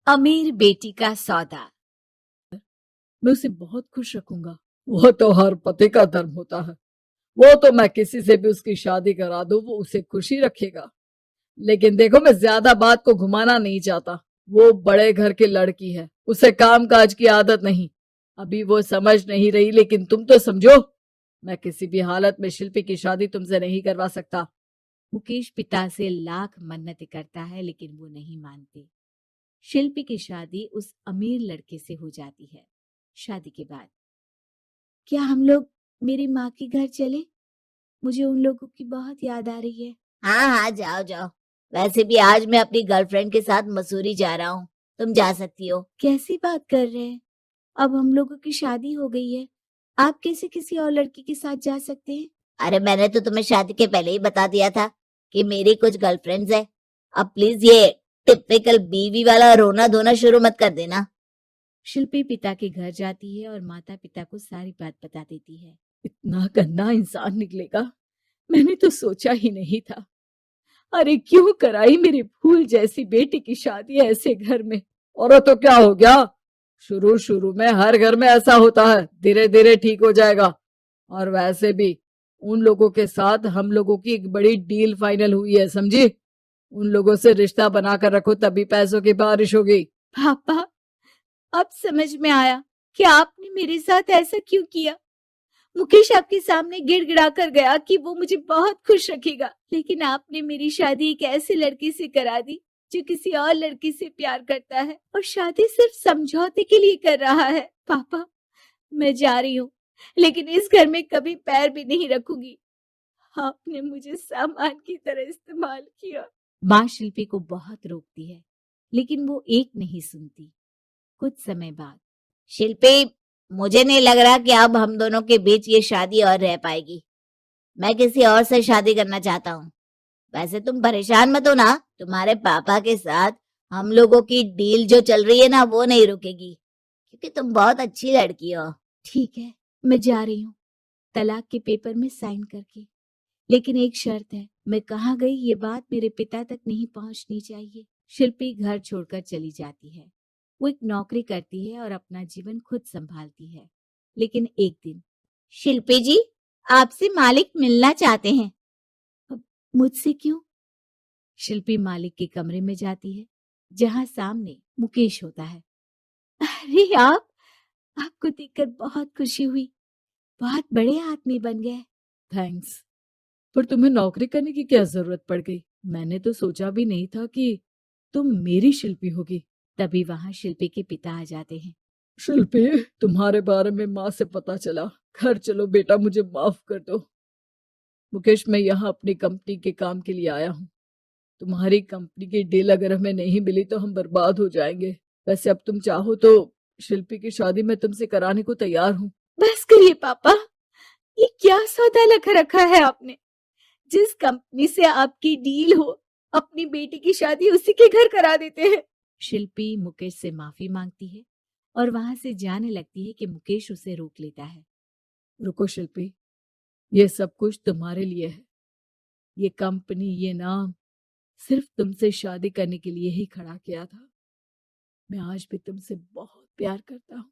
अमीर बेटी का सौदा। मैं उसे बहुत खुश रखूंगा। वो तो हर पति का धर्म होता है। वो तो मैं किसी से भी उसकी शादी करा दूं, वो उसे खुशी रखेगा। लेकिन देखो, मैं ज्यादा बात को घुमाना नहीं चाहता। वो बड़े घर की लड़की है, उसे काम काज की आदत नहीं। अभी वो समझ नहीं रही, लेकिन तुम तो समझो। मैं किसी भी हालत में शिल्पी की शादी तुमसे नहीं करवा सकता। मुकेश पिता से लाख मन्नतें करता है लेकिन वो नहीं मानते। शिल्पी की शादी उस अमीर लड़के से हो जाती है। शादी के बाद क्या हम लोग मेरी माँ के घर चले? मुझे उन लोगों की बहुत याद आ रही है। हाँ हाँ, जाओ जाओ। वैसे भी आज मैं अपनी गर्लफ्रेंड के साथ मसूरी जा रहा हूँ, तुम जा सकती हो। कैसी बात कर रहे हैं? अब हम लोगों की शादी हो गई है, आप कैसे किसी और लड़की के साथ जा सकते हैं? अरे मैंने तो तुम्हें शादी के पहले ही बता दिया था कि मेरी कुछ गर्लफ्रेंड्स है। अब प्लीज ये टिपिकल बीवी वाला रोना धोना शुरू मत कर देना। शिल्पी पिता के घर जाती है और माता पिता को सारी बात बता देती है। इतना गंदा इंसान निकलेगा, मैंने तो सोचा ही नहीं था। अरे क्यों कराई मेरी फूल जैसी बेटी की शादी ऐसे घर में। और तो क्या हो गया, शुरू शुरू में हर घर में ऐसा होता है, धीरे धीरे ठीक हो जाएगा। और वैसे भी उन लोगों के साथ हम लोगों की एक बड़ी डील फाइनल हुई है, समझी। उन लोगों से रिश्ता बनाकर रखो, तभी पैसों की बारिश होगी। पापा, अब समझ में आया कि आपने मेरे साथ ऐसा क्यों किया। मुकेश आपके सामने गिड़गिड़ा कर गया कि वो मुझे बहुत खुश रखेगा, लेकिन आपने मेरी शादी एक ऐसे लड़के से करा दी जो किसी और लड़की से प्यार करता है और शादी सिर्फ समझौते के लिए कर रहा है। पापा, मैं जा रही हूँ, लेकिन इस घर में कभी पैर भी नहीं रखूंगी। आपने मुझे सामान की तरह इस्तेमाल किया। माँ शिल्पी को बहुत रोकती है, लेकिन वो एक नहीं सुनती। कुछ समय बाद शिल्पी, मुझे नहीं लग रहा कि अब हम दोनों के बीच ये शादी और रह पाएगी। मैं किसी और से शादी करना चाहता हूँ। वैसे तुम परेशान मत हो ना, तुम्हारे पापा के साथ हम लोगों की डील जो चल रही है ना, वो नहीं रुकेगी, क्योंकि तुम बहुत अच्छी लड़की हो। ठीक है, मैं जा रही हूँ, तलाक के पेपर में साइन करके। लेकिन एक शर्त है, मैं कहाँ गई ये बात मेरे पिता तक नहीं पहुंचनी चाहिए। शिल्पी घर छोड़कर चली जाती है। वो एक नौकरी करती है और अपना जीवन खुद संभालती है। लेकिन एक दिन, शिल्पी जी, आपसे मालिक मिलना चाहते हैं। अब मुझसे क्यों? शिल्पी मालिक के कमरे में जाती है, जहां सामने मुकेश होता है। अरे आपको देखकर बहुत खुशी हुई, बहुत बड़े आदमी बन गए। थैंक्स, पर तुम्हें नौकरी करने की क्या जरूरत पड़ गई। मैंने तो सोचा भी नहीं था कि तुम मेरी शिल्पी होगी। तभी वहां शिल्पी के पिता आ जाते हैं। शिल्पी, तुम्हारे बारे में माँ से पता चला। घर चलो बेटा, मुझे माफ कर दो। मुकेश, मैं यहाँ अपनी कंपनी के काम के लिए आया हूँ। तुम्हारी कंपनी की डील अगर हमें नहीं मिली तो हम बर्बाद हो जाएंगे। वैसे अब तुम चाहो तो शिल्पी की शादी मैं तुमसे कराने को तैयार हूँ। बस करिए पापा, ये क्या सौदा लगा रखा है आपने। जिस कंपनी से आपकी डील हो, अपनी बेटी की शादी उसी के घर करा देते हैं। शिल्पी मुकेश से माफी मांगती है और वहां से जाने लगती है कि मुकेश उसे रोक लेता है। रुको शिल्पी, ये सब कुछ तुम्हारे लिए है। ये कंपनी, ये नाम सिर्फ तुमसे शादी करने के लिए ही खड़ा किया था। मैं आज भी तुमसे बहुत प्यार करता हूँ।